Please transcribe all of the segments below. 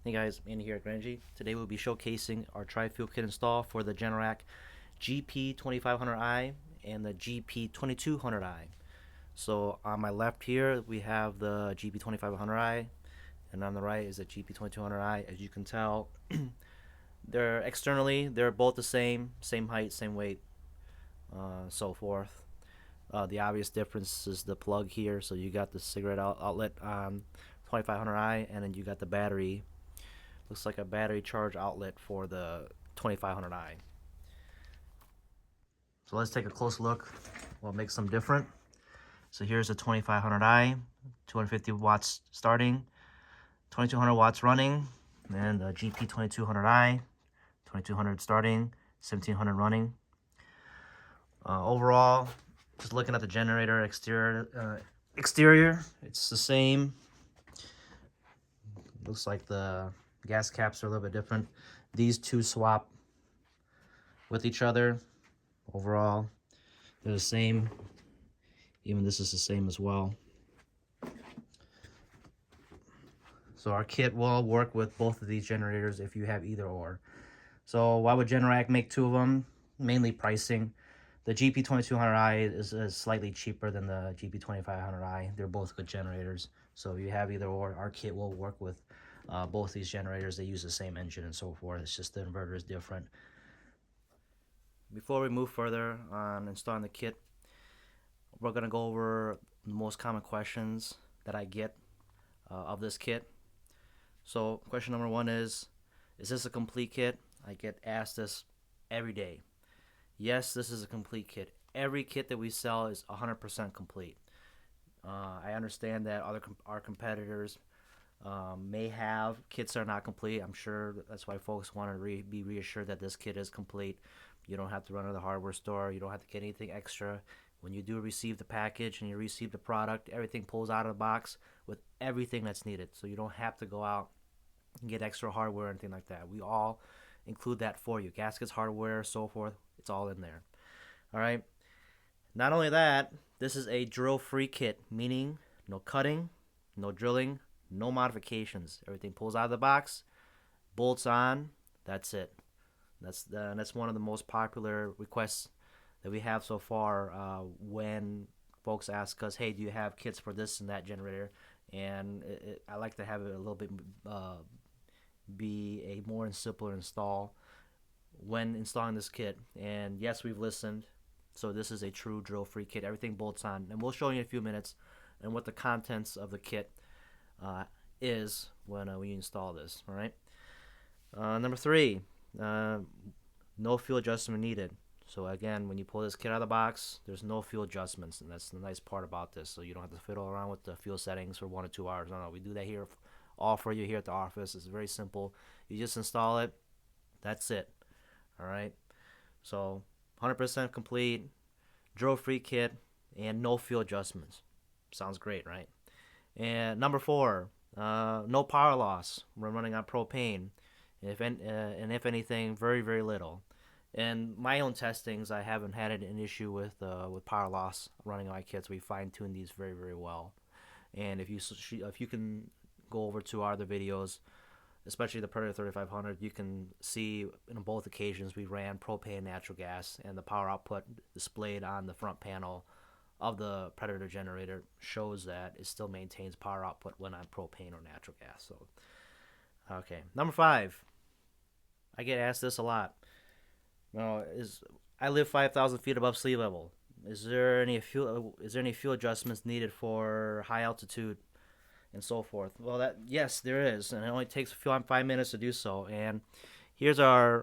Hey guys, Andy here at Generac. Today we'll be showcasing our tri-fuel kit install for the Generac GP2500i and the GP2200i. So on my left here we have the GP2500i, and on the right is the GP2200i. As you can tell, they're both the same height, same weight, so forth. The obvious difference is the plug here. So you got the cigarette outlet on 2500i, and then you got the battery. Looks like a battery charge outlet for the 2500i. So let's take a close look what makes them different. So here's the 2500i, 250 watts starting, 2200 watts running, and the GP2200i, 2200 starting, 1700 running. Overall, just looking at the generator exterior, it's the same. Looks like the gas caps are a little bit different. These two swap with each other. Overall, they're the same. Even this is the same as well. So our kit will work with both of these generators if you have either or. So why would Generac make two of them? Mainly pricing. The GP2200i is slightly cheaper than the GP2500i. They're both good generators. So if you have either or, our kit will work with both these generators. They use the same engine and so forth. It's just the inverter is different. Before we move further on installing the kit, we're going to go over the most common questions that I get of this kit. So question number one is this a complete kit? I get asked this every day. Yes, this is a complete kit. Every kit that we sell is 100% complete. I understand that our competitors may have kits that are not complete. I'm sure that's why folks want to be reassured that this kit is complete. You don't have to run to the hardware store. You don't have to get anything extra. When you do receive the package and you receive the product, everything pulls out of the box with everything that's needed. So you don't have to go out and get extra hardware or anything like that. We all include that for you. Gaskets, hardware, so forth. It's all in there. All right. Not only that, this is a drill-free kit, meaning no cutting, no drilling, no modifications. Everything pulls out of the box, bolts on. That's it. That's one of the most popular requests that we have so far when folks ask us, hey, do you have kits for this and that generator? And I like to have it a little bit be a more simpler install when installing this kit. And yes, we've listened. So this is a true drill-free kit. Everything bolts on, and we'll show you in a few minutes and what the contents of the kit is when we install this. All right. Number three, no fuel adjustment needed. So again, when you pull this kit out of the box, there's no fuel adjustments, and that's the nice part about this. So you don't have to fiddle around with the fuel settings for 1 or 2 hours. No, we do that here, all for you here at the office. It's very simple. You just install it. That's it. All right. So 100% complete, drill-free kit, and no fuel adjustments. Sounds great, right? And number four, no power loss. We're running on propane. And if anything, very, very little. In my own testings, I haven't had an issue with power loss running my kits. We fine-tuned these very, very well. And if you can go over to our other videos, especially the Predator 3500, you can see in both occasions we ran propane, natural gas, and the power output displayed on the front panel of the Predator generator shows that it still maintains power output when on propane or natural gas. So, okay, number five. I get asked this a lot. I live 5,000 feet above sea level. Is there any fuel adjustments needed for high altitude and so forth? Well, yes, there is, and it only takes 5 minutes to do so. And here's I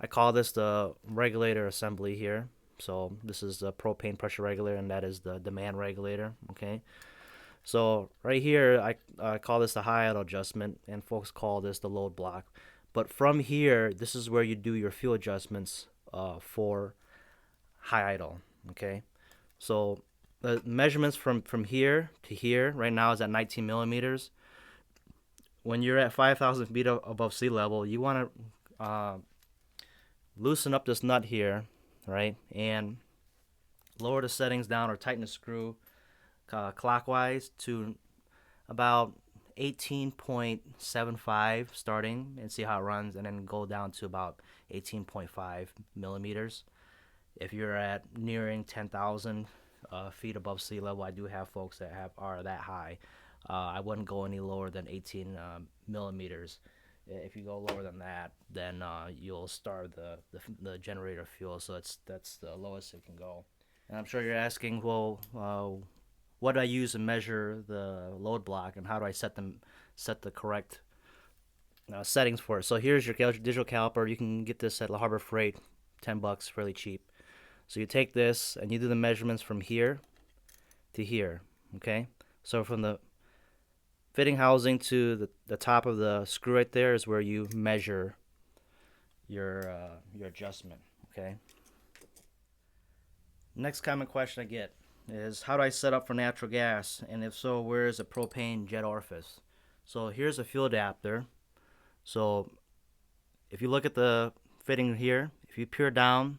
call this the regulator assembly here. So this is the propane pressure regulator, and that is the demand regulator. Okay. So right here, I call this the high idle adjustment, and folks call this the load block. But from here, this is where you do your fuel adjustments for high idle. Okay. So the measurements from here to here right now is at 19 millimeters. When you're at 5,000 feet above sea level, you want to loosen up this nut here, right, and lower the settings down or tighten the screw clockwise to about 18.75 starting and see how it runs, and then go down to about 18.5 millimeters. If you're at nearing 10,000 feet above sea level, I do have folks that are that high. I wouldn't go any lower than 18 millimeters. If you go lower than that, then you'll starve the generator fuel. So that's the lowest it can go. And I'm sure you're asking, well, what do I use to measure the load block, and how do I set the correct settings for it? So here's your digital caliper. You can get this at Harbor Freight, $10, fairly cheap. So you take this and you do the measurements from here to here. Okay. So from the fitting housing to the top of the screw right there is where you measure your adjustment. Okay. Next common question I get is, how do I set up for natural gas, and if so, where is a propane jet orifice? So here's a fuel adapter. So if you look at the fitting here, if you peer down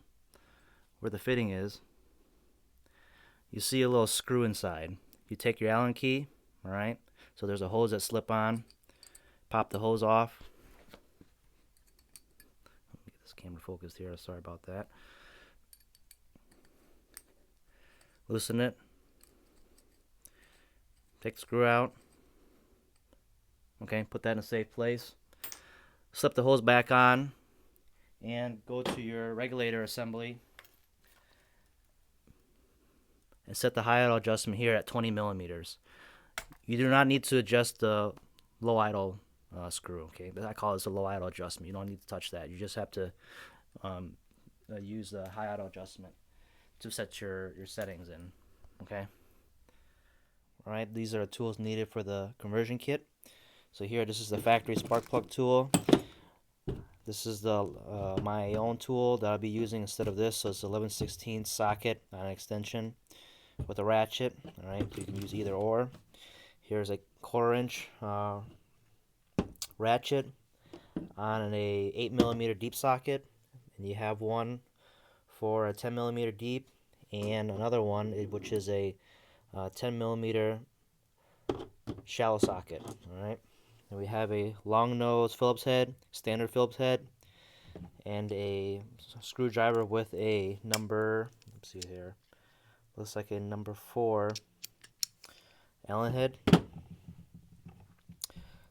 where the fitting is, you see a little screw inside. You take your Allen key, all right? So there's a hose that slip on. Pop the hose off. Let me get this camera focused here. Sorry about that. Loosen it. Take the screw out. Okay, put that in a safe place. Slip the hose back on and go to your regulator assembly and set the high idle adjustment here at 20 millimeters. You do not need to adjust the low idle screw, okay? But I call this a low idle adjustment. You don't need to touch that. You just have to use the high idle adjustment to set your settings in, okay? All right, these are the tools needed for the conversion kit. So here, this is the factory spark plug tool. This is the my own tool that I'll be using instead of this. So it's 11/16 socket on an extension with a ratchet. All right, so you can use either or. Here's a 1/4 inch ratchet on a 8 millimeter deep socket, and you have one for a 10 millimeter deep, and another one which is a 10 millimeter shallow socket. All right. And we have a long nose Phillips head, standard Phillips head, and a screwdriver with a number, let's see here, looks like a number 4 Allen head,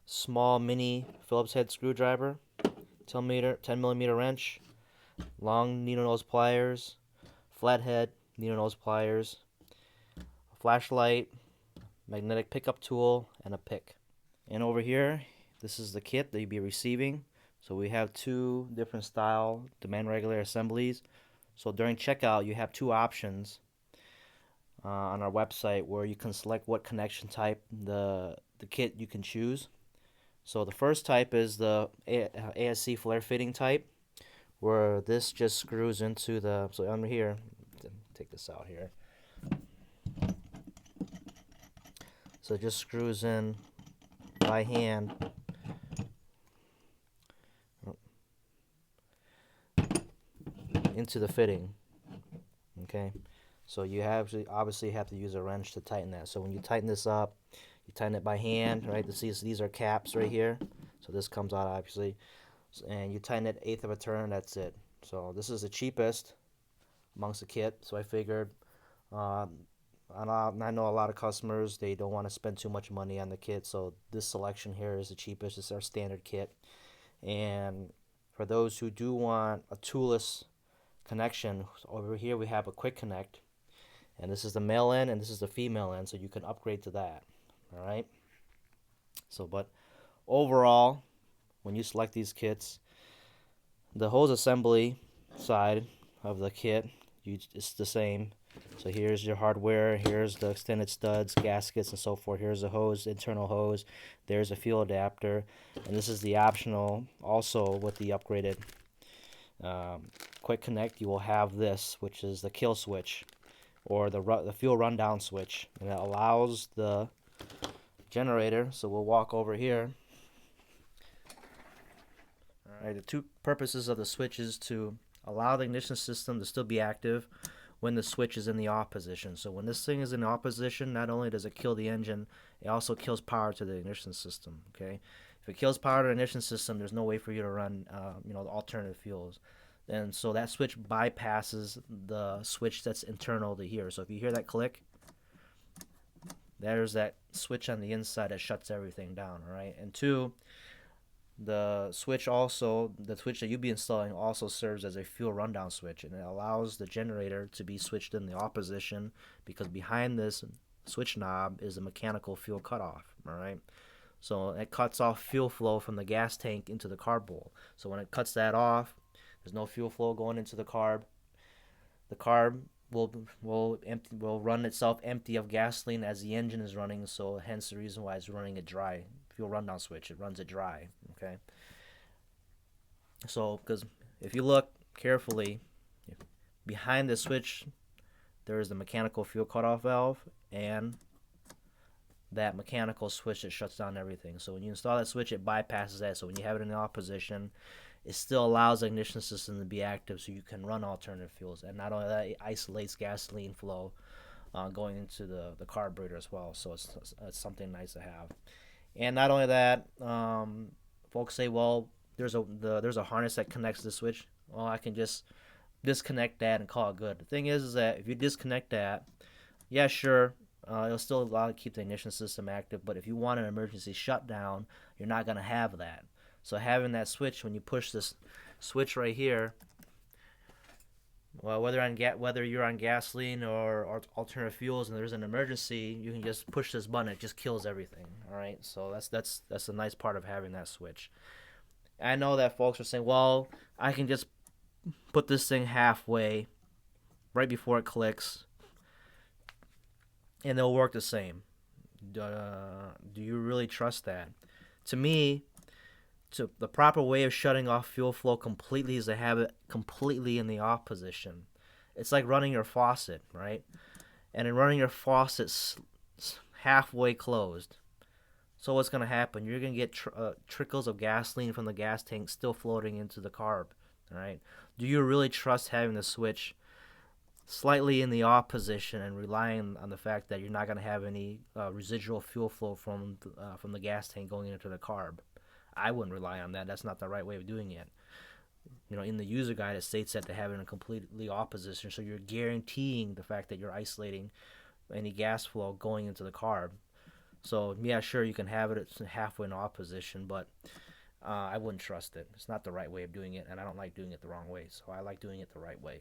small mini Phillips head screwdriver, 10 millimeter wrench, long needle nose pliers, flathead needle nose pliers, a flashlight, magnetic pickup tool, and a pick. And over here, this is the kit that you'll be receiving. So we have 2 different style demand regulator assemblies. So during checkout, you have 2 options on our website where you can select what connection type the kit you can choose. So the first type is the ASC flare fitting type, where this just screws into the, so under here, take this out here. So it just screws in by hand into the fitting. Okay, so you obviously have to use a wrench to tighten that. So when you tighten this up, you tighten it by hand, right? These are caps right here, so this comes out obviously, and you tighten it 1/8 of a turn. That's it. So this is the cheapest amongst the kit. So I figured, I know a lot of customers, they don't want to spend too much money on the kit, so this selection here is the cheapest. It's our standard kit. And for those who do want a toolless connection, over here we have a quick connect, and this is the male end and this is the female end, so you can upgrade to that. All right. So, but overall, when you select these kits, the hose assembly side of the kit, it's the same. So here's your hardware, here's the extended studs, gaskets, and so forth. Here's the hose, internal hose, there's a fuel adapter, and this is the optional. Also with the upgraded quick connect, you will have this, which is the kill switch, or the fuel rundown switch, and it allows the generator. So we'll walk over here. All right, the 2 purposes of the switch is to allow the ignition system to still be active when the switch is in the off position. So when this thing is in the off position, not only does it kill the engine, it also kills power to the ignition system. Okay, if it kills power to the ignition system, there's no way for you to run, the alternative fuels. And so that switch bypasses the switch that's internal to here. So if you hear that click, there's that switch on the inside that shuts everything down. All right, and two, the switch that you'd be installing also serves as a fuel rundown switch, and it allows the generator to be switched in the off position, because behind this switch knob is a mechanical fuel cutoff. All right, so it cuts off fuel flow from the gas tank into the carb bowl. So when it cuts that off, there's no fuel flow going into the carb. The carb will run itself empty of gasoline as the engine is running, so hence the reason why it's running it dry. Fuel rundown switch, it runs it dry. Okay, so because if you look carefully, behind the switch there is the mechanical fuel cutoff valve and that mechanical switch that shuts down everything. So when you install that switch, it bypasses that. So when you have it in the off position, it still allows the ignition system to be active, so you can run alternative fuels. And not only that, it isolates gasoline flow going into the carburetor as well. So it's something nice to have. And not only that, folks say, well, there's a harness that connects the switch. Well, I can just disconnect that and call it good. The thing is that if you disconnect that, yeah, sure, it'll still allow you to keep the ignition system active. But if you want an emergency shutdown, you're not going to have that. So having that switch, when you push this switch right here, well, whether you're on gasoline or alternative fuels and there's an emergency, you can just push this button. It just kills everything. All right, so that's the nice part of having that switch. I know that folks are saying, well, I can just put this thing halfway right before it clicks and it'll work the same. Do you really trust that? To me, the proper way of shutting off fuel flow completely is to have it completely in the off position. It's like running your faucet, right? And in running your faucet halfway closed. So what's going to happen? You're going to get trickles of gasoline from the gas tank still floating into the carb, right? Do you really trust having the switch slightly in the off position and relying on the fact that you're not going to have any residual fuel flow from the gas tank going into the carb? I wouldn't rely on that. That's not the right way of doing it. In the user guide, it states that to have it in a completely off position, so you're guaranteeing the fact that you're isolating any gas flow going into the carb. So yeah, sure, you can have it at halfway in off position, but I wouldn't trust it. It's not the right way of doing it, and I don't like doing it the wrong way. So I like doing it the right way.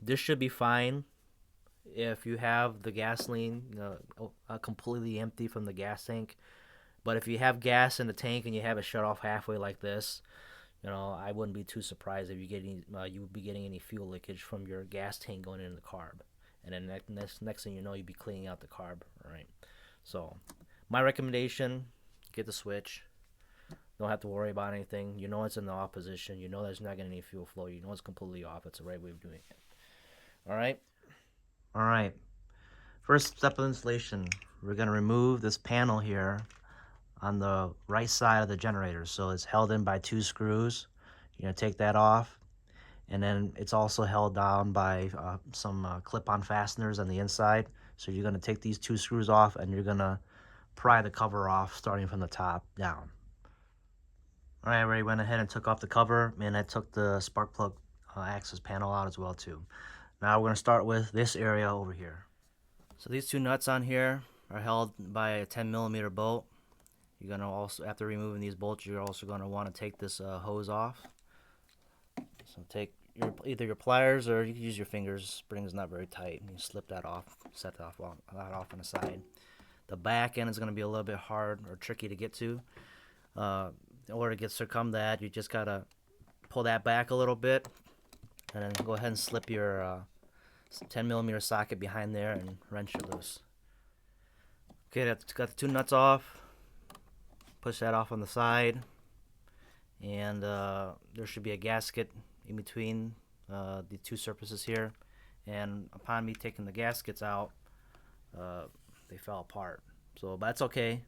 This should be fine if you have the gasoline completely empty from the gas tank. But if you have gas in the tank and you have it shut off halfway like this, I wouldn't be too surprised if you would be getting any fuel leakage from your gas tank going into the carb. And then next thing you know, you'd be cleaning out the carb, right? So my recommendation, get the switch. Don't have to worry about anything. You know it's in the off position. You know there's not getting any fuel flow. You know it's completely off. It's the right way of doing it. All right? All right. First step of installation, we're going to remove this panel here on the right side of the generator. So it's held in by 2 screws. You're going to take that off. And then it's also held down by some clip-on fasteners on the inside. So you're going to take these 2 screws off and you're going to pry the cover off starting from the top down. All right, I already went ahead and took off the cover, and I took the spark plug access panel out as well too. Now we're going to start with this area over here. So these 2 nuts on here are held by a 10mm bolt. You're going to also, after removing these bolts, you're also going to want to take this hose off. So take either your pliers or you can use your fingers. Spring is not very tight. And you slip that off, set that off on the side. The back end is going to be a little bit hard or tricky to get to. In order to circum that, you just got to pull that back a little bit and then go ahead and slip your 10mm socket behind there and wrench it loose. Okay, that's got the 2 nuts off. Push that off on the side, and there should be a gasket in between the 2 surfaces here, and upon me taking the gaskets out, they fell apart. So that's okay.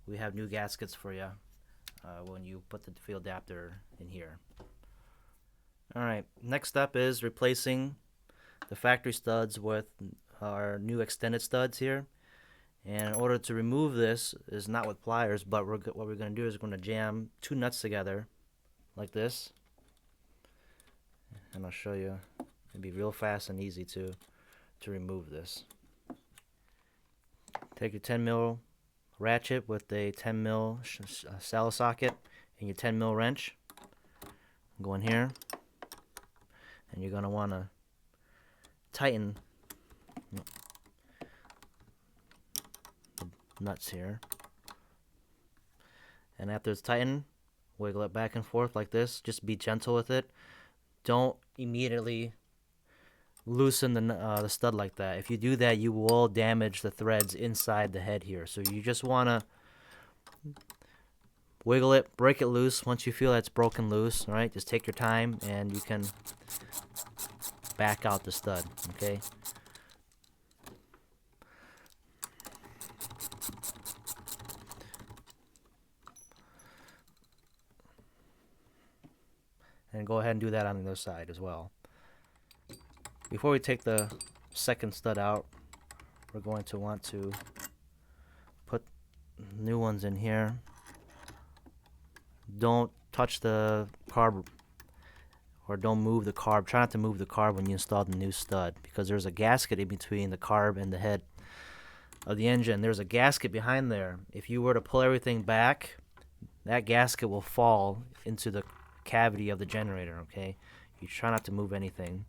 We have new gaskets for you when you put the field adapter in here. Alright, next step is replacing the factory studs with our new extended studs here. And in order to remove this is not with pliers, but what we're going to do is we're going to jam two nuts together like this. And I'll show you. It'll be real fast and easy to remove this. Take your 10 mil ratchet with a 10 mil salad socket and your 10 mil wrench. Go in here, and you're going to want to tighten the nuts here. And after it's tightened, wiggle it back and forth like this. Just be gentle with it. Don't immediately loosen the stud like that. If you do that, you will damage the threads inside the head here. So you just want to wiggle it, break it loose. Once you feel that's broken loose, all right, just take your time and you can back out the stud, okay? And go ahead and do that on the other side as well. Before we take the second stud out, we're going to want to put new ones in here. Don't touch the carb, or don't move the carb. Try not to move the carb when you install the new stud, because there's a gasket in between the carb and the head of the engine. There's a gasket behind there. If you were to pull everything back, that gasket will fall into the cavity of the generator, okay? You try not to move anything.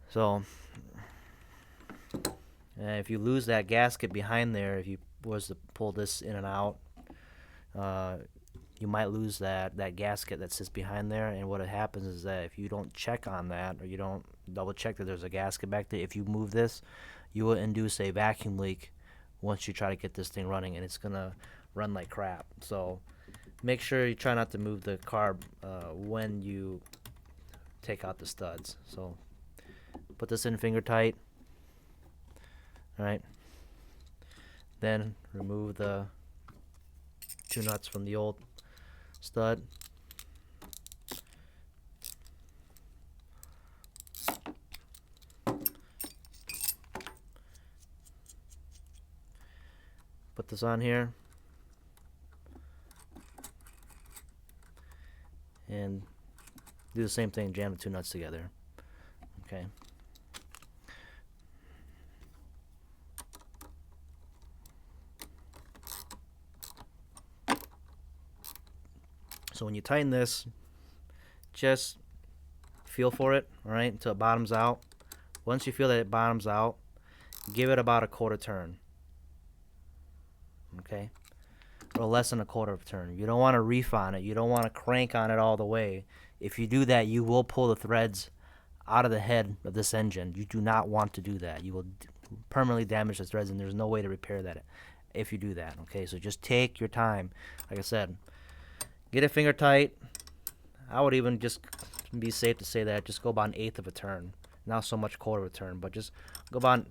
So if you lose that gasket behind there, if you was to pull this in and out, you might lose that gasket that sits behind there. And what happens is that if you don't check on that, or you don't double check that there's a gasket back there, if you move this, you will induce a vacuum leak once you try to get this thing running, and it's gonna run like crap. So make sure you try not to move the carb when you take out the studs. So put this in finger tight. All right. Then remove the two nuts from the old stud. Put this on here. And do the same thing, jam the two nuts together. Okay. So when you tighten this, just feel for it, all right, until it bottoms out. Once you feel that it bottoms out, give it about a quarter turn, okay, or less than a quarter of a turn. You don't want to reef on it. You don't want to crank on it all the way. If you do that, you will pull the threads out of the head of this engine. You do not want to do that. You will permanently damage the threads, and there's no way to repair that if you do that, okay? So just take your time. Like I said, get it finger tight. I would even just be safe to say that just go about an eighth of a turn. Not so much quarter of a turn, but just go about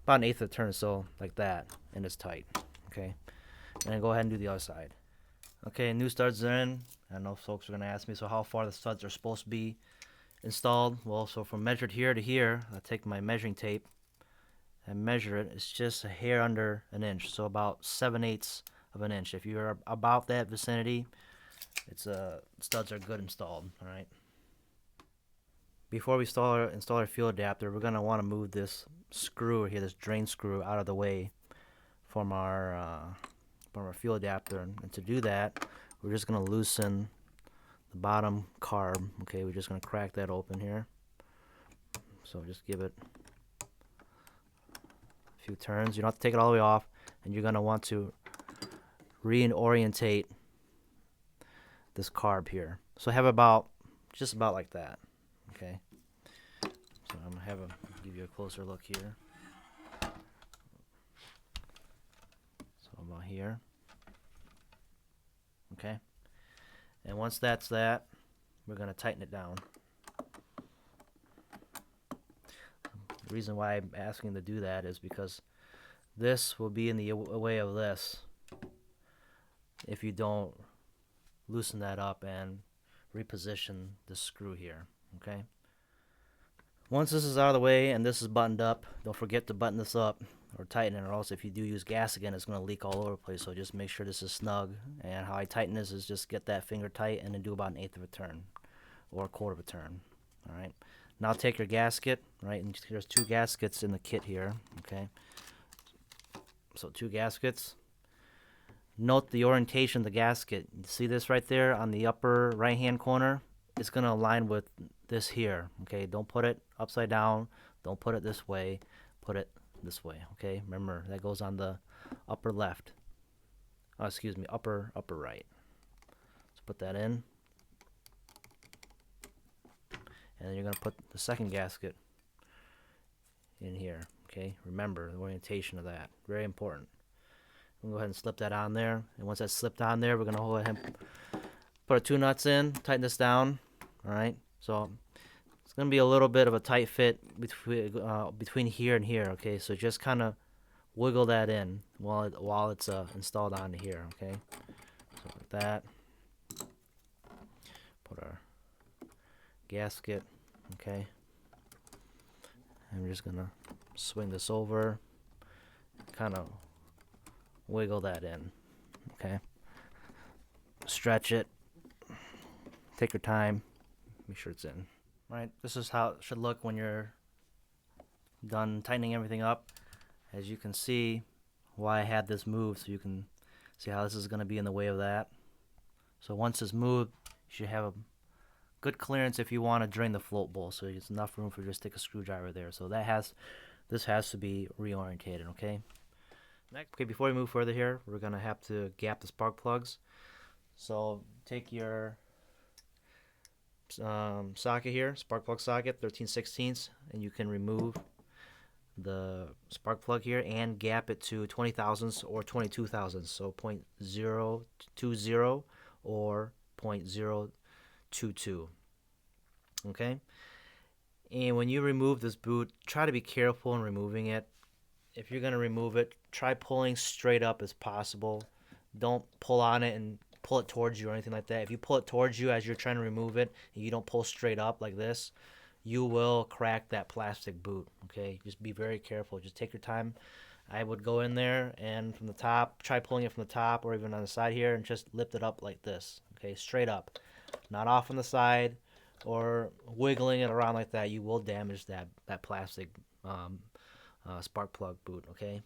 an eighth of a turn, so like that, and it's tight, okay? And then go ahead and do the other side. Okay, new studs are in. I know folks are going to ask me, so how far the studs are supposed to be installed? Well, so from measured here to here, I take my measuring tape and measure it. It's just a hair under an inch, so about 7/8 of an inch. If you're about that vicinity, it's studs are good installed. All right. Before we install our fuel adapter, we're gonna want to move this screw here, this drain screw, out of the way from our fuel adapter. And to do that, we're just gonna loosen the bottom carb. Okay, we're just gonna crack that open here. So just give it a few turns. You don't have to take it all the way off, and you're gonna want to reorientate this carb here. So have about just about like that. Okay. So I'm gonna give you a closer look here. So about here. Okay. And once that's that, we're gonna tighten it down. The reason why I'm asking to do that is because this will be in the way of this if you don't loosen that up and reposition the screw here. Okay. Once this is out of the way and this is buttoned up, don't forget to button this up or tighten it, or else if you do use gas again, it's going to leak all over the place. So just make sure this is snug. And how I tighten this is just get that finger tight and then do about 1/8 of a turn or 1/4 of a turn. All right. Now take your gasket, right? And there's 2 gaskets in the kit here. Okay. So 2 gaskets. Note the orientation of the gasket. You see this right there on the upper right-hand corner? It's going to align with this here. Okay. Don't put it upside down. Don't put it this way. Put it this way. Okay. Remember that goes on the upper left. Excuse me, upper right. Let's put that in. And then you're going to put the second gasket in here. Okay, remember the orientation of that. Very important. We'll go ahead and slip that on there. And once that's slipped on there, we're going to go ahead and put our 2 nuts in, tighten this down. All right, so it's going to be a little bit of a tight fit between here and here. Okay, so just kind of wiggle that in while it's installed onto here. Okay, so like that. Put our gasket. Okay, and we're just gonna swing this over, kind of wiggle that in. Okay, stretch it, take your time, make sure it's in. Right, this is how it should look when you're done tightening everything up. As you can see, why I had this moved, so you can see how this is going to be in the way of that. So once it's moved, you should have a good clearance if you want to drain the float bowl, so there's enough room for just stick a screwdriver there. So this has to be reorientated. Okay. Next, before we move further here, we're gonna have to gap the spark plugs. So take your socket here, spark plug socket, 13/16, and you can remove the spark plug here and gap it to 20 thousandths or 22 thousandths. So 0.020 or 0.022. Okay. And when you remove this boot, try to be careful in removing it. If you're going to remove it, try pulling straight up as possible. Don't pull on it and pull it towards you or anything like that. If you pull it towards you as you're trying to remove it and you don't pull straight up like this, you will crack that plastic boot. Okay, just be very careful. Just take your time. I would go in there and from the top, try pulling it from the top or even on the side here and just lift it up like this. Okay, straight up, not off on the side or wiggling it around like that. You will damage that plastic spark plug boot. Okay.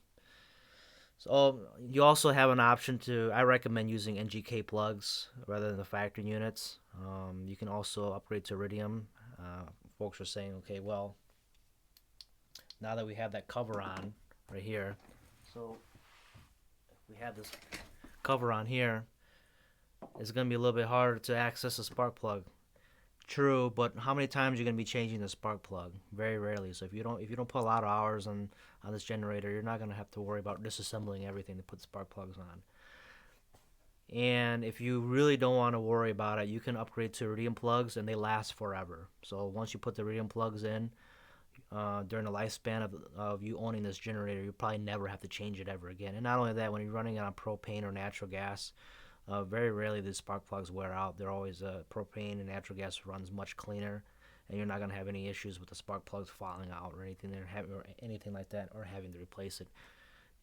So you also have an option to, I recommend using NGK plugs rather than the factory units. You can also upgrade to iridium. Folks are saying, okay, well, now that we have that cover on right here, so if we have this cover on here, it's going to be a little bit harder to access the spark plug. True, but how many times are you going to be changing the spark plug? Very rarely. So if you don't put a lot of hours on this generator, you're not going to have to worry about disassembling everything to put spark plugs on. And if you really don't want to worry about it, you can upgrade to iridium plugs, and they last forever. So once you put the iridium plugs in, during the lifespan of you owning this generator, you probably never have to change it ever again. And not only that, when you're running it on propane or natural gas, very rarely the spark plugs wear out. They're always propane and natural gas runs much cleaner, and you're not going to have any issues with the spark plugs falling out or anything like that, or having to replace it.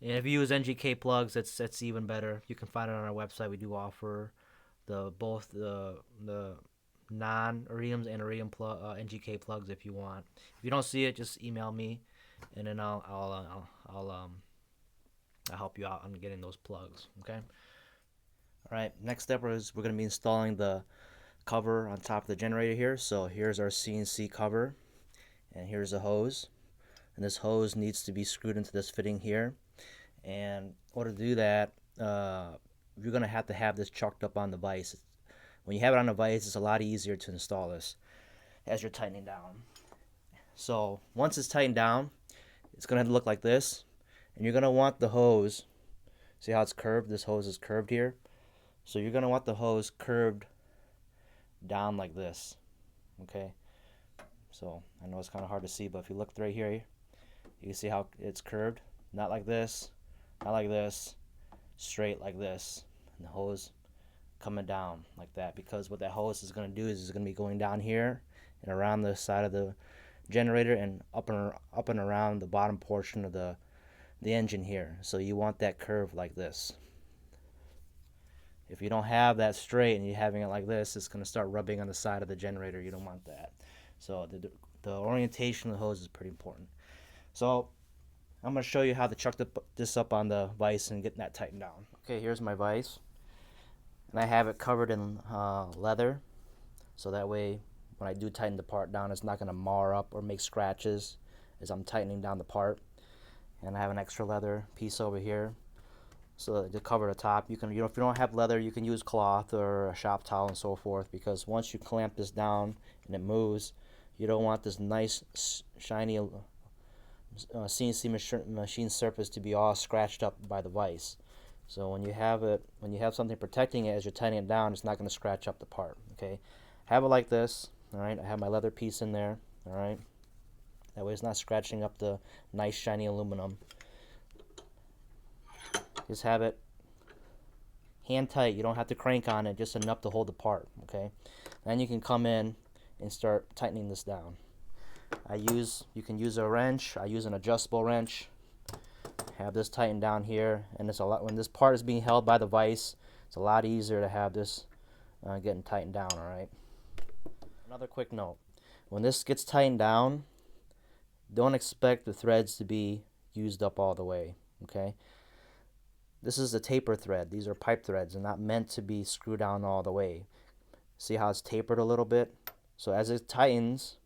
And if you use NGK plugs, that's even better. You can find it on our website. We do offer both the non-iridiums and iridium NGK plugs if you want. If you don't see it, just email me, and then I'll help you out on getting those plugs. Okay. All right. Next step is we're going to be installing the cover on top of the generator here. So here's our CNC cover, and here's a hose, and this hose needs to be screwed into this fitting here. And in order to do that, you're going to have this chalked up on the vise. When you have it on the vise, it's a lot easier to install this as you're tightening down. So once it's tightened down, it's going to look like this. And you're going to want the hose, see how it's curved? This hose is curved here. So you're going to want the hose curved down like this. Okay? So I know it's kind of hard to see, but if you look right here, you can see how it's curved. Not like this, not like this, straight like this. And the hose coming down like that, because what that hose is going to do is it's going to be going down here and around the side of the generator and up and around the bottom portion of the engine here. So you want that curve like this. If you don't have that straight and you're having it like this, it's going to start rubbing on the side of the generator. You don't want that. So the orientation of the hose is pretty important. So I'm going to show you how to chuck this up on the vise and get that tightened down. Okay, here's my vise. And I have it covered in leather. So that way when I do tighten the part down, it's not going to mar up or make scratches as I'm tightening down the part. And I have an extra leather piece over here. So to cover the top, if you don't have leather, you can use cloth or a shop towel and so forth, because once you clamp this down and it moves, you don't want this nice shiny CNC machine surface to be all scratched up by the vise. So when you have something protecting it as you're tightening it down, it's not going to scratch up the part. Okay, have it like this. All right, I have my leather piece in there. All right, that way it's not scratching up the nice shiny aluminum. Just have it hand tight. You don't have to crank on it, just enough to hold the part. Okay, then you can come in and start tightening this down. You can use a wrench. I use an adjustable wrench. Have this tightened down here, and it's a lot when this part is being held by the vise. It's a lot easier to have this getting tightened down. All right. Another quick note: when this gets tightened down, don't expect the threads to be used up all the way. Okay. This is a taper thread. These are pipe threads and not meant to be screwed down all the way. See how it's tapered a little bit? So as it tightens,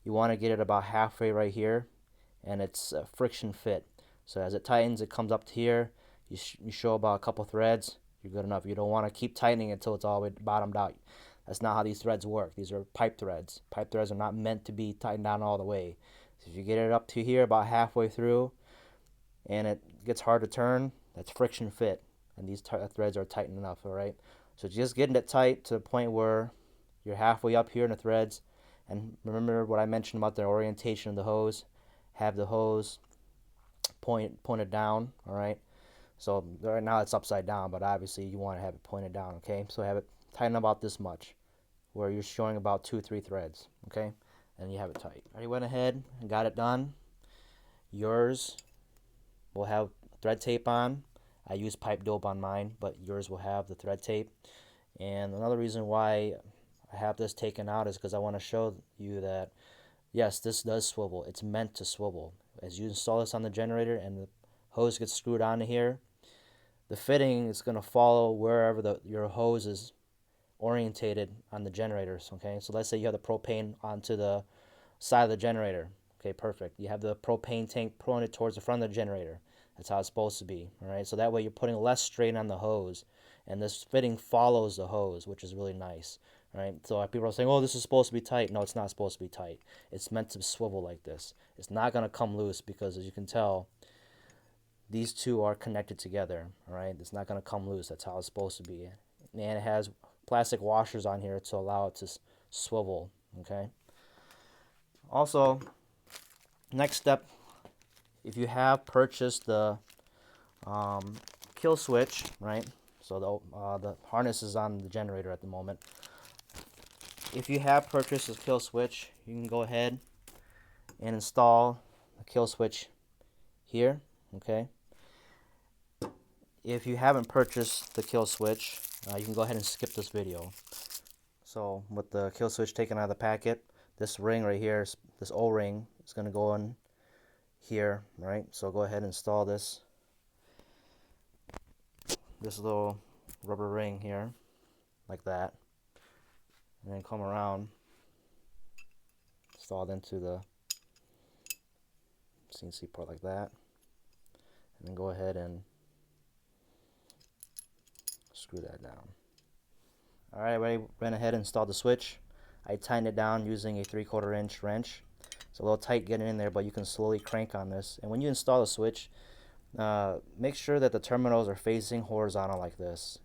you want to get it about halfway right here, and it's a friction fit. So as it tightens, it comes up to here. You show about a couple threads, you're good enough. You don't want to keep tightening until it's all the way bottomed out. That's not how these threads work. These are pipe threads. Pipe threads are not meant to be tightened down all the way. So if you get it up to here about halfway through and it gets hard to turn, that's friction fit, and these threads are tight enough. All right, so just getting it tight to the point where you're halfway up here in the threads. And remember what I mentioned about the orientation of the hose. Have the hose pointed down. All right, so right now it's upside down, but obviously you want to have it pointed down. Okay, so have it tighten about this much, where you're showing about 2-3 threads. Okay, and you have it tight. Already went ahead and got it done. Yours will have thread tape on. I use pipe dope on mine, but yours will have the thread tape. And another reason why I have this taken out is because I want to show you that yes, this does swivel. It's meant to swivel. As you install this on the generator and the hose gets screwed onto here, the fitting is going to follow wherever your hose is orientated on the generators. Okay, so let's say you have the propane onto the side of the generator. Okay, perfect. You have the propane tank pointed towards the front of the generator. That's how it's supposed to be. All right, so that way you're putting less strain on the hose, and this fitting follows the hose, which is really nice. All right, so people are saying, "Oh, this is supposed to be tight." No, it's not supposed to be tight. It's meant to swivel like this. It's not going to come loose because, as you can tell, these two are connected together. All right, it's not going to come loose. That's how it's supposed to be, and it has plastic washers on here to allow it to swivel. Okay. Also, next step, if you have purchased the kill switch, right? So the harness is on the generator at the moment. If you have purchased this kill switch, you can go ahead and install the kill switch here. Okay. If you haven't purchased the kill switch, you can go ahead and skip this video. So with the kill switch taken out of the packet, this ring right here, this O-ring, is going to go in here, right? So go ahead and install this little rubber ring here, like that, and then come around, install it into the CNC port like that, and then go ahead and screw that down. Alright, I already went ahead and installed the switch. I tightened it down using a 3/4 inch wrench. It's a little tight getting in there, but you can slowly crank on this. And when you install the switch, make sure that the terminals are facing horizontal like this.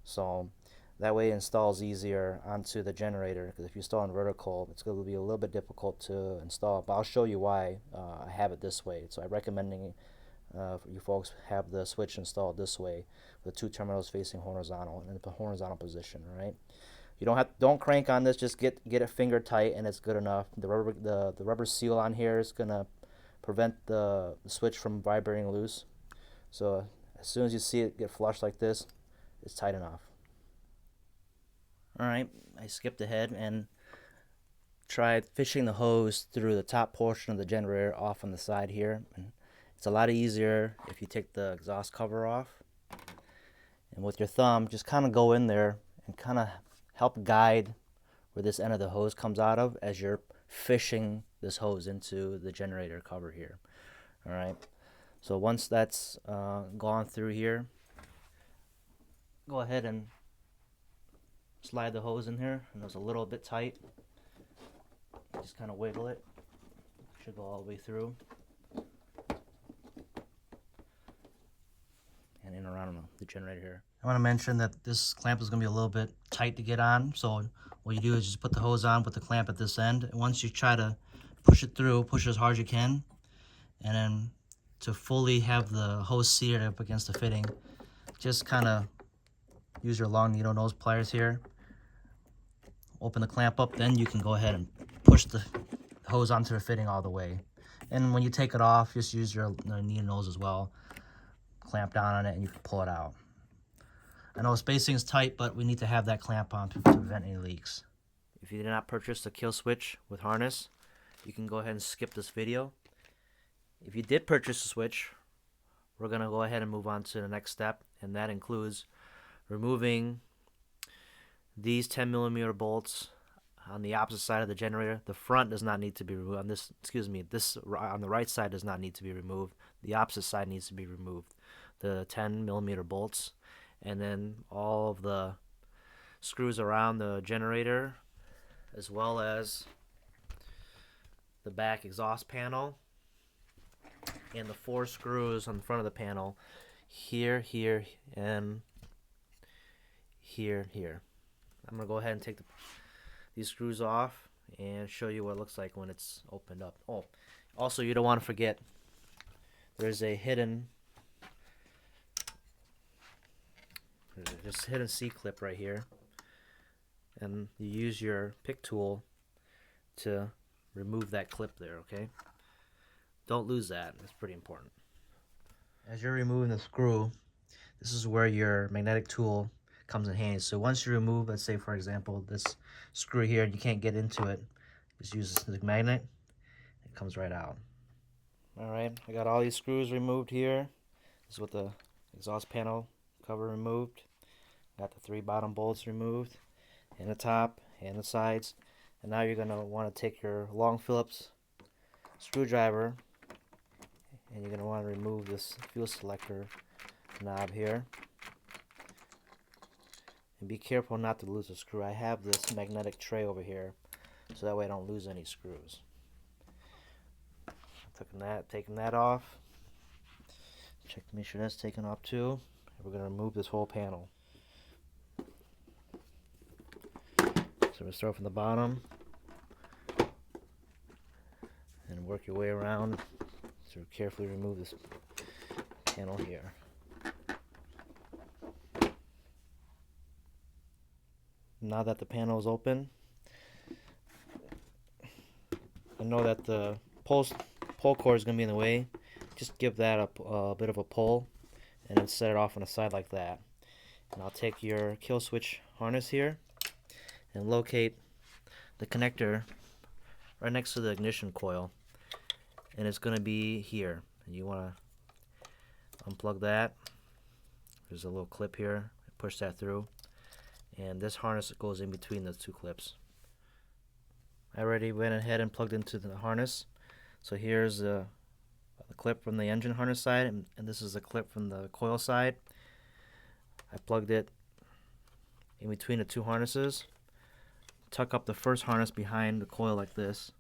So that way it installs easier onto the generator, because if you install in vertical, it's going to be a little bit difficult to install. But I'll show you why I have it this way. So I'm recommending you folks have the switch installed this way, with the two terminals facing horizontal in the horizontal position. All right. You don't crank on this. Just get it finger tight, and it's good enough. The rubber seal on here is gonna prevent the switch from vibrating loose. So as soon as you see it get flush like this, it's tight enough. Alright, I skipped ahead and tried fishing the hose through the top portion of the generator off on the side here. And it's a lot easier if you take the exhaust cover off. And with your thumb, just kind of go in there and kind of help guide where this end of the hose comes out of as you're fishing this hose into the generator cover here. Alright, so once that's gone through here, go ahead and slide the hose in here, and it's a little bit tight. Just kind of wiggle it. Should go all the way through and in around the generator here. I want to mention that this clamp is going to be a little bit tight to get on, so what you do is just put the hose on with the clamp at this end, and once you try to push it through, push as hard as you can, and then to fully have the hose seated up against the fitting, just kind of use your long needle nose pliers here. Open the clamp up, then you can go ahead and push the hose onto the fitting all the way. And when you take it off, just use your needle nose as well. Clamp down on it and you can pull it out. I know spacing is tight, but we need to have that clamp on to prevent any leaks. If you did not purchase the kill switch with harness, you can go ahead and skip this video. If you did purchase the switch, we're going to go ahead and move on to the next step, and that includes removing these 10mm bolts on the opposite side of the generator. The front does not need to be removed. On this, this on the right side does not need to be removed. The opposite side needs to be removed. The 10mm bolts, and then all of the screws around the generator, as well as the back exhaust panel, and the 4 screws on the front of the panel, here, and here. I'm going to go ahead and take these screws off and show you what it looks like when it's opened up. Oh, also you don't want to forget, there's a hidden C-clip right here, and you use your pick tool to remove that clip there, okay? Don't lose that, it's pretty important. As you're removing the screw, this is where your magnetic tool comes in handy. So once you remove, let's say for example, this screw here, and you can't get into it, just use the magnet, it comes right out. Alright, I got all these screws removed here. This is with the exhaust panel cover removed. Got the 3 bottom bolts removed, and the top, and the sides. And now you're going to want to take your long Phillips screwdriver, and you're going to want to remove this fuel selector knob here. And be careful not to lose a screw. I have this magnetic tray over here, so that way I don't lose any screws. Taking that off. Check to make sure that's taken off too. And we're going to remove this whole panel. So we'll start from the bottom and work your way around to carefully remove this panel here. Now that the panel is open, I know that the pole cord is going to be in the way. Just give that a bit of a pull and then set it off on the side like that. And I'll take your kill switch harness here and locate the connector right next to the ignition coil, and it's going to be here. And you want to unplug that. There's a little clip here. Push that through, and this harness goes in between the 2 clips. I already went ahead and plugged into the harness. So here's the clip from the engine harness side, and this is the clip from the coil side. I plugged it in between the 2 harnesses. Tuck up the first harness behind the coil like this,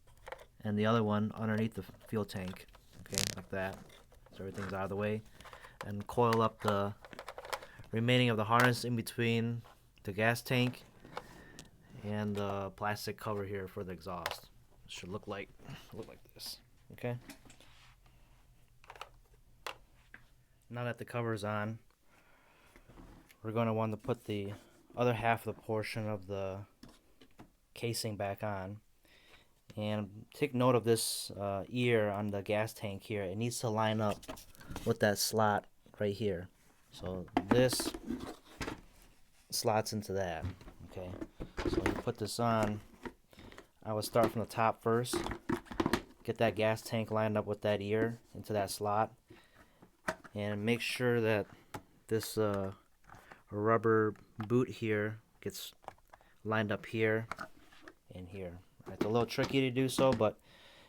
and the other one underneath the fuel tank, okay, like that, so everything's out of the way. And coil up the remaining of the harness in between the gas tank and the plastic cover here for the exhaust. It should look like this, okay? Now that the cover is on, we're going to want to put the other half of the portion of the casing back on. And take note of this ear on the gas tank here. It needs to line up with that slot right here. So this slots into that. Okay, so when you put this on, I would start from the top first. Get that gas tank lined up with that ear into that slot, and make sure that this rubber boot here gets lined up here and here. It's a little tricky to do so, but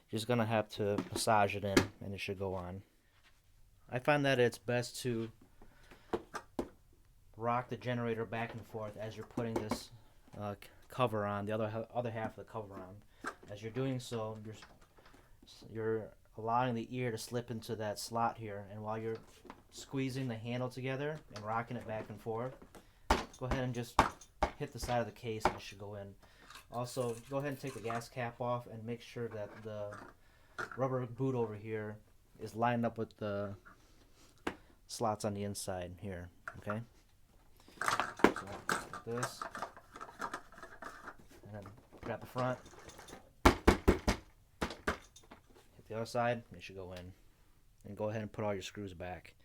you're just gonna have to massage it in and it should go on. I find that it's best to rock the generator back and forth as you're putting this cover on, the other half of the cover on. As you're doing so, you're allowing the ear to slip into that slot here, and while you're squeezing the handle together and rocking it back and forth, go ahead and just hit the side of the case and it should go in. Also, go ahead and take the gas cap off and make sure that the rubber boot over here is lined up with the slots on the inside here. Okay? So, like this. And then grab the front. Hit the other side, it should go in. And go ahead and put all your screws back.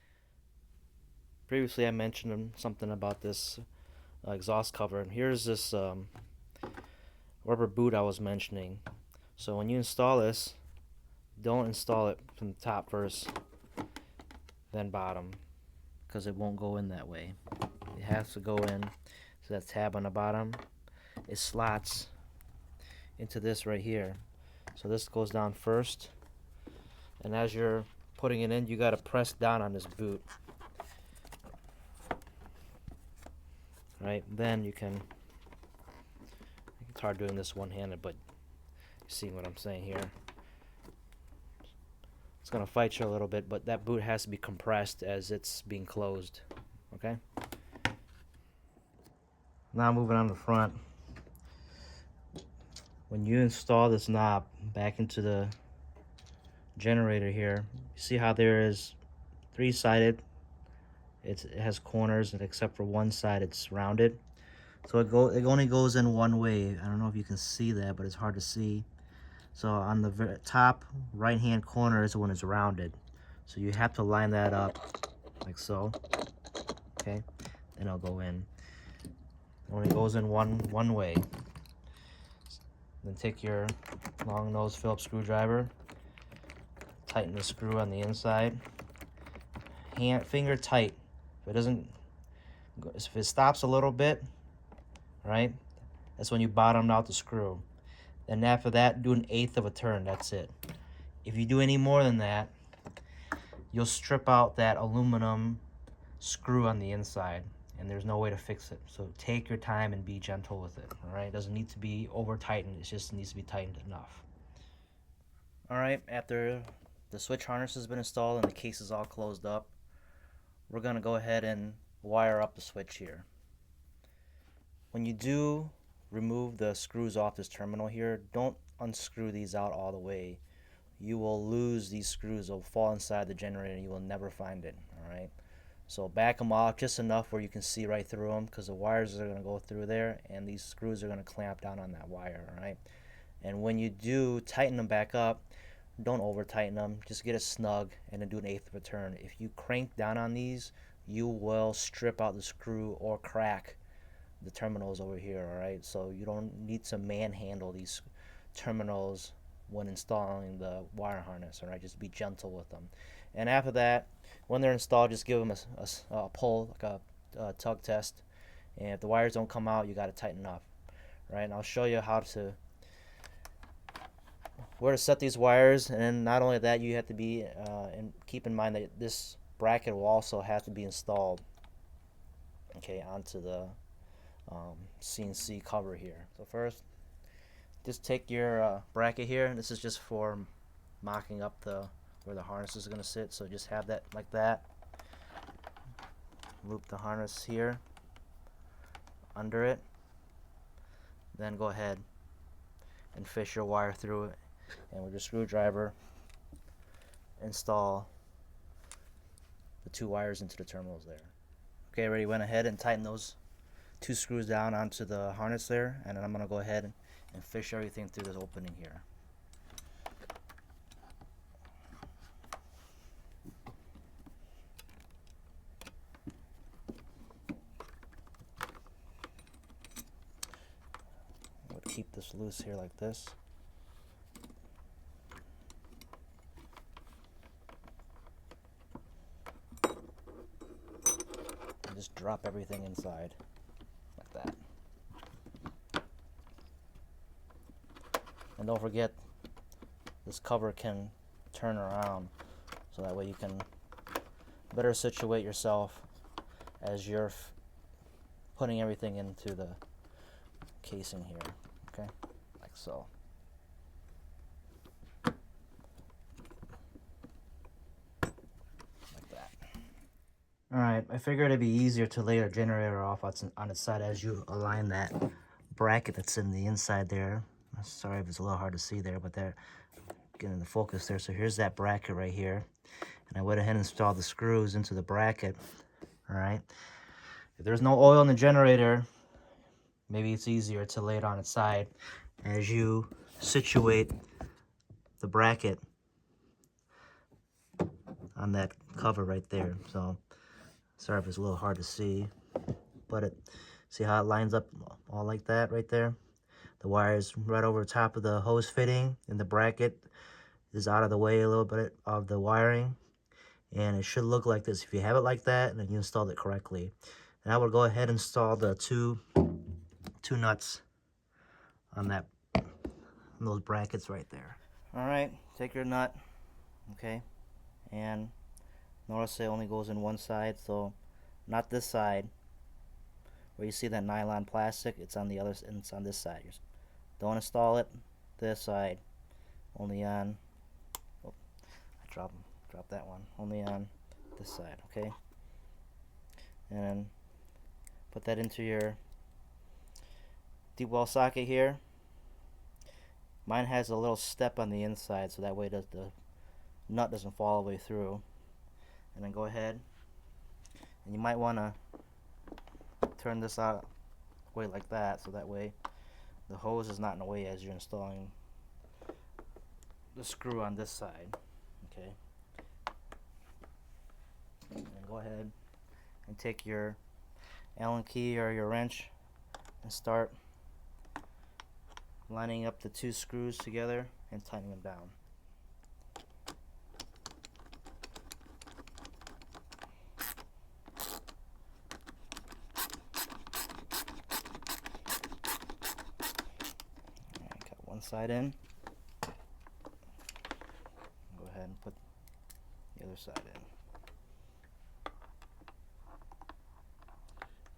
Previously I mentioned something about this exhaust cover, and here's this rubber boot I was mentioning. So when you install this, don't install it from the top first, then bottom, because it won't go in that way. It has to go in. So that tab on the bottom, it slots into this right here. So this goes down first, and as you're putting it in, you got to press down on this boot. Right, then you can, it's hard doing this one-handed, but you see what I'm saying here. It's going to fight you a little bit, but that boot has to be compressed as it's being closed. Okay? Now moving on to the front. When you install this knob back into the generator here, you see how there is three-sided. It has corners, and except for one side it's rounded. So it only goes in one way. I don't know if you can see that, but it's hard to see. So on the top right hand corner is when it's rounded. So you have to line that up like so. Okay, then it'll go in. It only goes in one way. Then take your long nose Phillips screwdriver, tighten the screw on the inside. Finger tight. If it stops a little bit, right, that's when you bottomed out the screw. Then after that, do an 1/8 of a turn. That's it. If you do any more than that, you'll strip out that aluminum screw on the inside, and there's no way to fix it. So take your time and be gentle with it. All right, it doesn't need to be over tightened. It just needs to be tightened enough. All right, after the switch harness has been installed and the case is all closed up, we're gonna go ahead and wire up the switch here. When you do remove the screws off this terminal here, don't unscrew these out all the way. You will lose these screws. They'll fall inside the generator and you will never find it. Alright, so back them off just enough where you can see right through them, because the wires are going to go through there and these screws are going to clamp down on that wire. Alright, and when you do tighten them back up, don't over tighten them, just get it snug and then do an 1/8 of a turn. If you crank down on these, you will strip out the screw or crack the terminals over here. Alright, so you don't need to manhandle these terminals when installing the wire harness. Alright, just be gentle with them. And after that, when they're installed, just give them a pull, like a tug test, and if the wires don't come out, you got to tighten up. Right, and I'll show you where to set these wires. And not only that, you have to be and keep in mind that this bracket will also have to be installed, okay, onto the CNC cover here. So first, just take your bracket here, and this is just for mocking up where the harness is going to sit. So just have that like that. Loop the harness here under it, then go ahead and fish your wire through it, and with your screwdriver install the two wires into the terminals there. Okay, already went ahead and tightened those 2 screws down onto the harness there, and then I'm going to go ahead and fish everything through this opening here. I would keep this loose here like this. And just drop everything inside like that. And don't forget, this cover can turn around, so that way you can better situate yourself as you're putting everything into the casing here, okay, like so. Like that. Alright, I figured it'd be easier to lay your generator off on its side as you align that bracket that's in the inside there. Sorry if it's a little hard to see there, but they're getting the focus there. So here's that bracket right here. And I went ahead and installed the screws into the bracket. Alright. If there's no oil in the generator, maybe it's easier to lay it on its side as you situate the bracket on that cover right there. So sorry if it's a little hard to see, but see how it lines up all like that right there? The wire is right over top of the hose fitting, and the bracket is out of the way a little bit of the wiring. And it should look like this. If you have it like that, then you installed it correctly. And I would go ahead and install the two nuts on those brackets right there. Alright, take your nut, okay, and notice it only goes in one side, so not this side. Where you see that nylon plastic, it's on the other, and it's on this side. Don't install it this side, only on, oh, I dropped that one, only on this side, okay? And then put that into your deep well socket here. Mine has a little step on the inside, so that way the nut doesn't fall all the way through. And then go ahead, and you might want to turn this out way like that, so that way the hose is not in the way as you're installing the screw on this side, okay? And go ahead and take your Allen key or your wrench and start lining up the 2 screws together and tightening them down. Side in. Go ahead and put the other side in.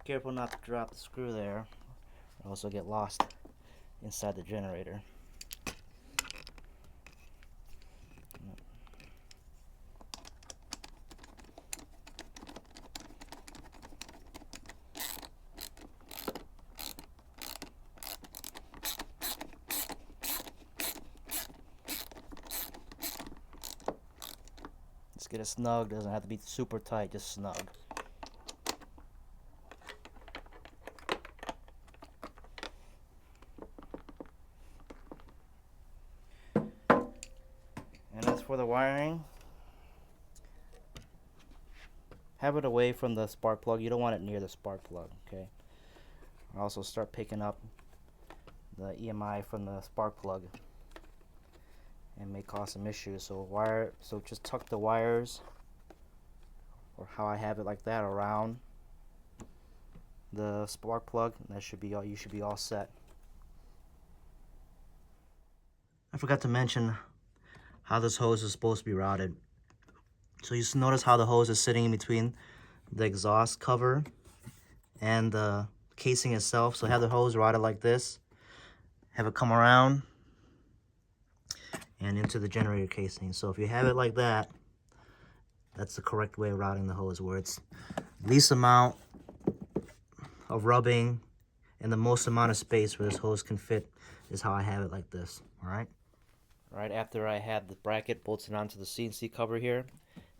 Careful not to drop the screw there. It'll also get lost inside the generator. Just get it snug, doesn't have to be super tight, just snug. And as for the wiring, have it away from the spark plug. You don't want it near the spark plug, okay? Also start picking up the EMI from the spark plug and may cause some issues. So just tuck the wires, or how I have it like that, around the spark plug, and that should be all. You should be all set. I forgot to mention how this hose is supposed to be routed. So you just notice how the hose is sitting in between the exhaust cover and the casing itself. So have the hose routed like this, have it come around and into the generator casing. So if you have it like that, that's the correct way of routing the hose, where it's least amount of rubbing and the most amount of space where this hose can fit is how I have it like this. Alright, after I had the bracket bolted onto the CNC cover here,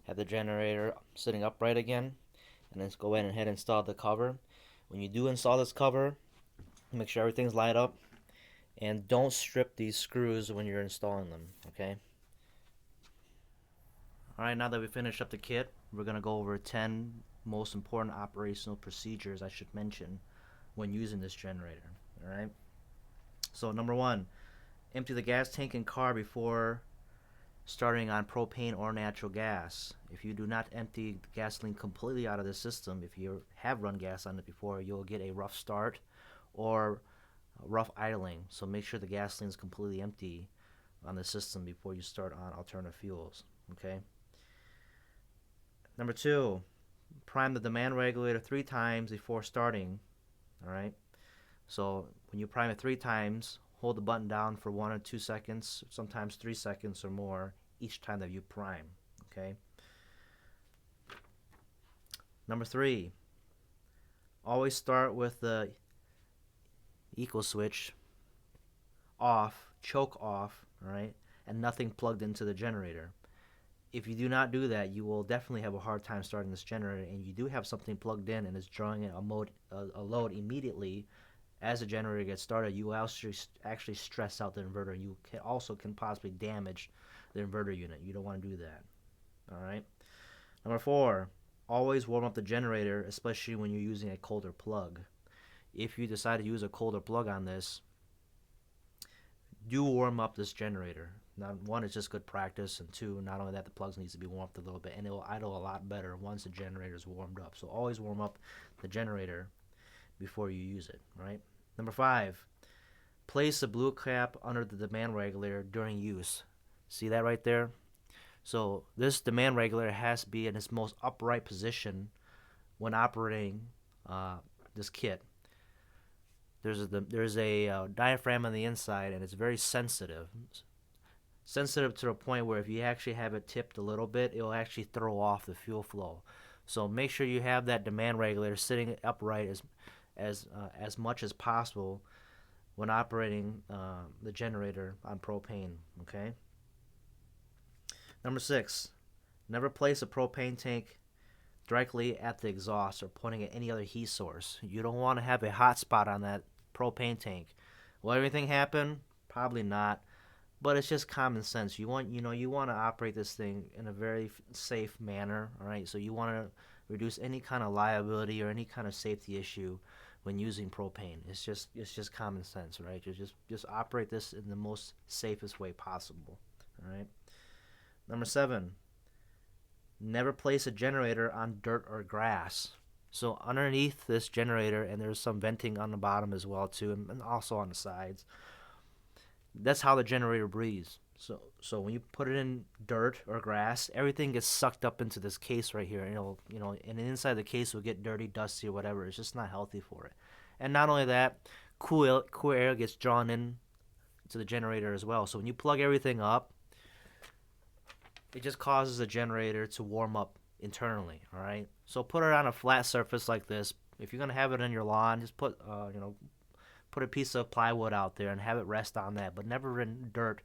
have the generator sitting upright again, and then go ahead and install the cover. When you do install this cover, make sure everything's lined up, and don't strip these screws when you're installing them, okay? Alright, now that we finished up the kit, we're going to go over 10 most important operational procedures I should mention when using this generator. Alright, so number 1, empty the gas tank and car before starting on propane or natural gas. If you do not empty the gasoline completely out of the system, if you have run gas on it before, you'll get a rough start or rough idling. So make sure the gasoline is completely empty on the system before you start on alternative fuels. Okay. Number 2, prime the demand regulator 3 times before starting. Alright, so when you prime it 3 times, hold the button down for 1 or 2 seconds, sometimes 3 seconds or more each time that you prime. Okay. Number 3, always start with the eco switch off, choke off, alright, and nothing plugged into the generator. If you do not do that, you will definitely have a hard time starting this generator, and you do have something plugged in and it's drawing a load immediately as the generator gets started, you will actually stress out the inverter. You can possibly damage the inverter unit. You don't want to do that. Alright. Number 4, always warm up the generator, especially when you're using a colder plug. If you decide to use a colder plug on this, do warm up this generator. Now, 1, it's just good practice, and 2, not only that, the plugs needs to be warmed up a little bit, and it will idle a lot better once the generator is warmed up. So always warm up the generator before you use it, right? Number 5, place the blue cap under the demand regulator during use. See that right there? So this demand regulator has to be in its most upright position when operating this kit. There's a diaphragm on the inside, and it's very sensitive. Sensitive to the point where if you actually have it tipped a little bit, it'll actually throw off the fuel flow. So make sure you have that demand regulator sitting upright as much as possible when operating the generator on propane. Okay. Number 6, never place a propane tank directly at the exhaust or pointing at any other heat source. You don't want to have a hot spot on that propane tank. Will everything happen? Probably not. But it's just common sense. You want to operate this thing in a very safe manner, all right? So you want to reduce any kind of liability or any kind of safety issue when using propane. It's just common sense, right? You just operate this in the most safest way possible, all right? Number 7, never place a generator on dirt or grass. So underneath this generator, and there's some venting on the bottom as well too, and also on the sides. That's how the generator breathes. So when you put it in dirt or grass, everything gets sucked up into this case right here. And inside the case will get dirty, dusty, or whatever. It's just not healthy for it. And not only that, cool air gets drawn in to the generator as well. So when you plug everything up, it just causes the generator to warm up internally. All right. So put it on a flat surface like this. If you're gonna have it on your lawn, just put put a piece of plywood out there and have it rest on that, but never in dirt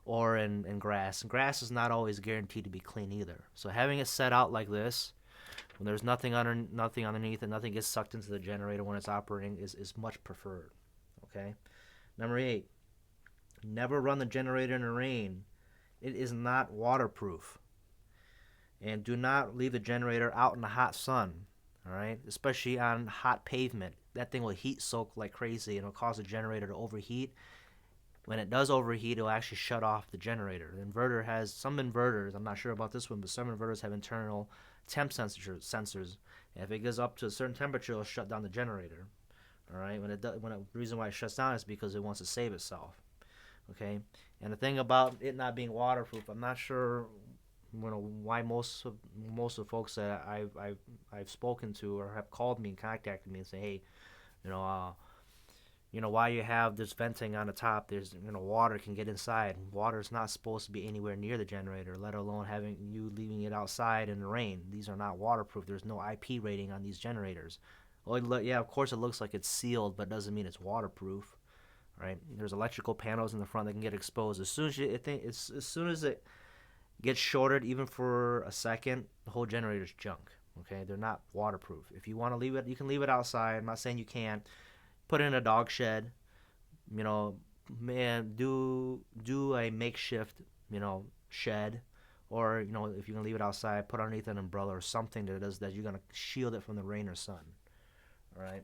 or in grass. And grass is not always guaranteed to be clean either. So having it set out like this, when there's nothing underneath and nothing gets sucked into the generator when it's operating, is much preferred. Okay. Number 8, never run the generator in the rain. It is not waterproof. And do not leave the generator out in the hot sun, all right? Especially on hot pavement. That thing will heat soak like crazy, and it'll cause the generator to overheat. When it does overheat, it'll actually shut off the generator. The inverter has some inverters, I'm not sure about this one, but some inverters have internal temp sensors. And if it goes up to a certain temperature, it'll shut down the generator. All right? The reason why it shuts down is because it wants to save itself. Okay? And the thing about it not being waterproof, I'm not sure why most of the folks that I've spoken to or have called me and contacted me and say, hey, why you have this venting on the top, there's water can get inside. Water's not supposed to be anywhere near the generator, let alone having you leaving it outside in the rain. These are not waterproof. There's no IP rating on these generators. Well, yeah, of course it looks like it's sealed, but doesn't mean it's waterproof. Right? There's electrical panels in the front that can get exposed. As soon as it gets shorted, even for a second, the whole generator's junk. Okay, they're not waterproof. If you want to leave it, you can leave it outside. I'm not saying you can't. Put it in a dog shed. You know, man, do a makeshift, shed, or if you can leave it outside, put underneath an umbrella or something that you're gonna shield it from the rain or sun. All right.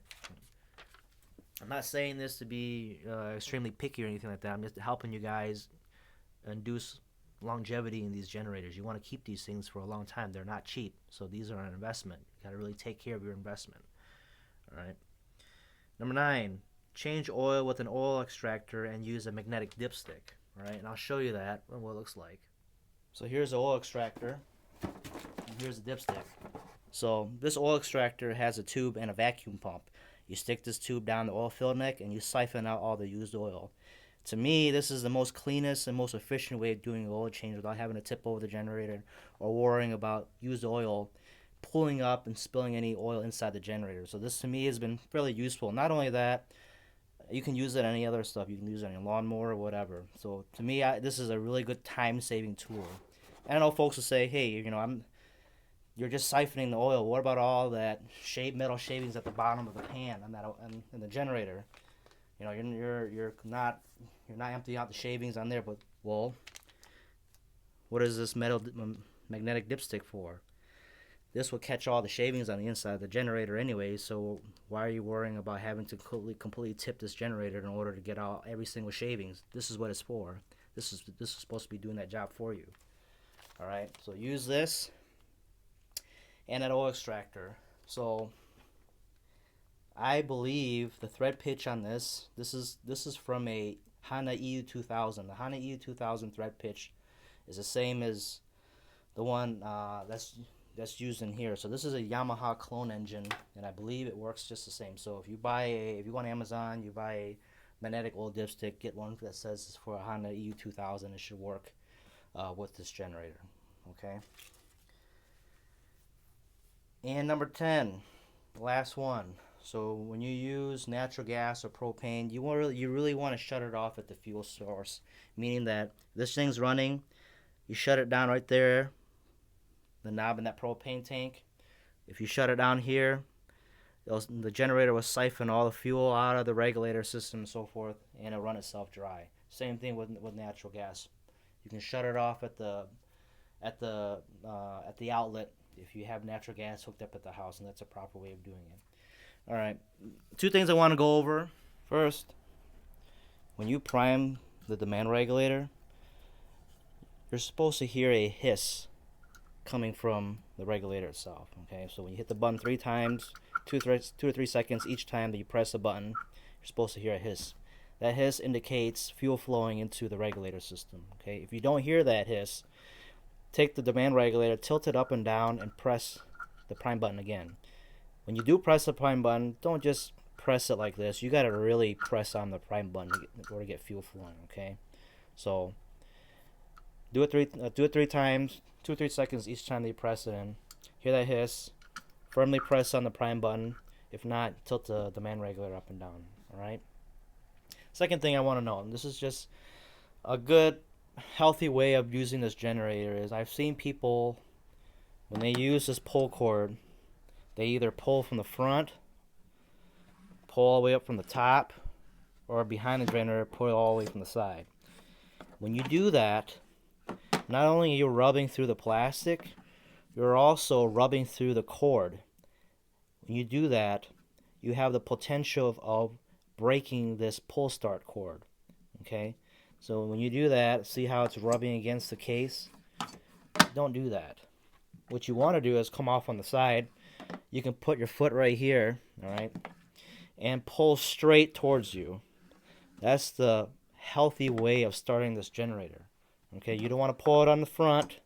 I'm not saying this to be extremely picky or anything like that. I'm just helping you guys induce longevity in these generators. You want to keep these things for a long time. They're not cheap, so these are an investment. You got to really take care of your investment. All right. Number 9, change oil with an oil extractor and use a magnetic dipstick. All right, and I'll show you that and what it looks like. So here's the oil extractor, and here's the dipstick. So this oil extractor has a tube and a vacuum pump. You stick this tube down the oil fill neck and you siphon out all the used oil. To me, this is the most cleanest and most efficient way of doing an oil change without having to tip over the generator or worrying about used oil pulling up and spilling any oil inside the generator. So this to me has been fairly useful. Not only that, you can use it on any other stuff. You can use it on your lawnmower or whatever. So to me, this is a really good time-saving tool. And I know folks will say, hey, you're just siphoning the oil. What about all that metal shavings at the bottom of the pan in the generator? You're not emptying out the shavings on there. But well, what is this magnetic dipstick for? This will catch all the shavings on the inside of the generator anyway. So why are you worrying about having to completely tip this generator in order to get out every single shavings? This is what it's for. This is supposed to be doing that job for you. All right. So use this and an oil extractor. So I believe the thread pitch on this is from a Honda EU2000. The Honda EU2000 thread pitch is the same as the one that's used in here. So this is a Yamaha clone engine, and I believe it works just the same. So if you go on Amazon, you buy a magnetic oil dipstick, get one that says it's for a Honda EU2000. It should work with this generator. Okay. And number 10, the last one. So when you use natural gas or propane, you really want to shut it off at the fuel source, meaning that this thing's running, you shut it down right there, the knob in that propane tank. If you shut it down here, the generator will siphon all the fuel out of the regulator system and so forth, and it'll run itself dry. Same thing with natural gas. You can shut it off at the outlet if you have natural gas hooked up at the house, and that's a proper way of doing it. All right, 2 things I want to go over. First, when you prime the demand regulator, you're supposed to hear a hiss coming from the regulator itself. Okay, so when you hit the button 3 times, 2 or 3 seconds each time that you press the button, you're supposed to hear a hiss. That hiss indicates fuel flowing into the regulator system. Okay, if you don't hear that hiss, take the demand regulator, tilt it up and down, and press the prime button again. When you do press the prime button, don't just press it like this. You got to really press on the prime button in order to get fuel flowing. Okay, so do it 3 times, 2 or 3 seconds each time that you press it in. Hear that hiss. Firmly press on the prime button. If not, tilt the demand regulator up and down. All right. Second thing I want to know, and this is just a good, healthy way of using this generator, is I've seen people, when they use this pull cord, they either pull from the front, pull all the way up from the top, or behind the generator, pull all the way from the side. When you do that, not only are you rubbing through the plastic, you're also rubbing through the cord. When you do that, you have the potential of breaking this pull start cord. Okay? So when you do that, see how it's rubbing against the case? Don't do that. What you want to do is come off on the side. You can put your foot right here, all right, and pull straight towards you. That's the healthy way of starting this generator. Okay, you don't want to pull it on the front,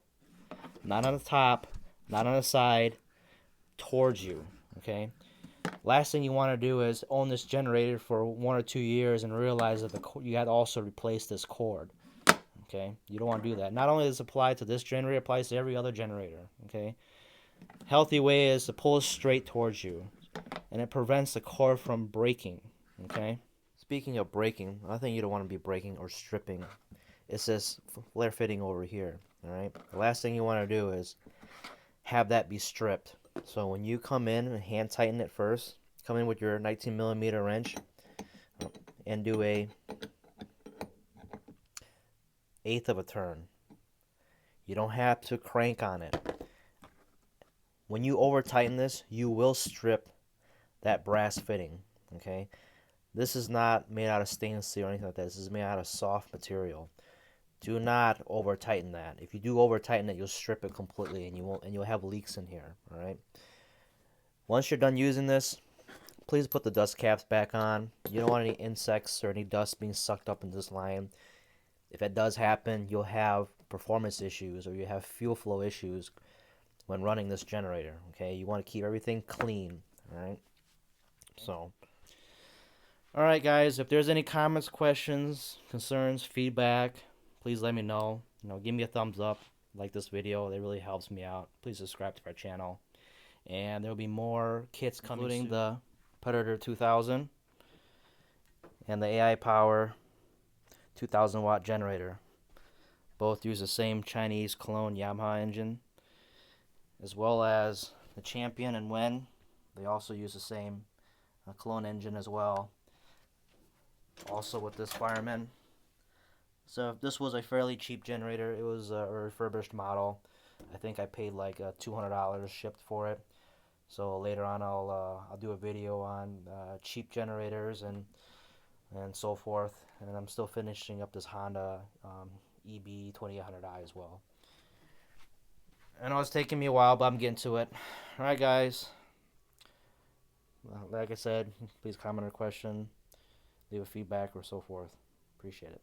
not on the top, not on the side, towards you. Okay. Last thing you want to do is own this generator for 1 or 2 years and realize that you got to also replace this cord. Okay, you don't want to do that. Not only does it apply to this generator, it applies to every other generator. Okay, healthy way is to pull it straight towards you, and it prevents the cord from breaking. Okay. Speaking of breaking, another thing you don't want to be breaking or stripping is this flare fitting over here. All right. The last thing you want to do is have that be stripped. So when you come in and hand tighten it first, come in with your 19mm wrench and do a eighth of a turn. You don't have to crank on it. When you over tighten this, you will strip that brass fitting. Okay, this is not made out of stainless steel or anything like that. This is made out of soft material. Do not over tighten that. If you do over tighten it, you'll strip it completely, and you'll have leaks in here. All right. Once you're done using this, please put the dust caps back on. You don't want any insects or any dust being sucked up in this line. If that does happen, you'll have performance issues or you have fuel flow issues when running this generator. Okay, you want to keep everything clean. All right. So, all right, guys. If there's any comments, questions, concerns, feedback, please let me know. Give me a thumbs up, like this video. It really helps me out. Please subscribe to our channel, and there will be more kits coming, including the Predator 2000 and the AI Power 2000 watt generator. Both use the same Chinese clone Yamaha engine, as well as the Champion and Wen. They also use the same clone engine as well. Also with this Fireman. So this was a fairly cheap generator. It was a refurbished model. I think I paid like $200 shipped for it. So later on I'll do a video on cheap generators and so forth. And I'm still finishing up this Honda EB2200i as well. I know it's taking me a while, but I'm getting to it. Alright, guys. Like I said, please comment or question, leave a feedback or so forth. Appreciate it.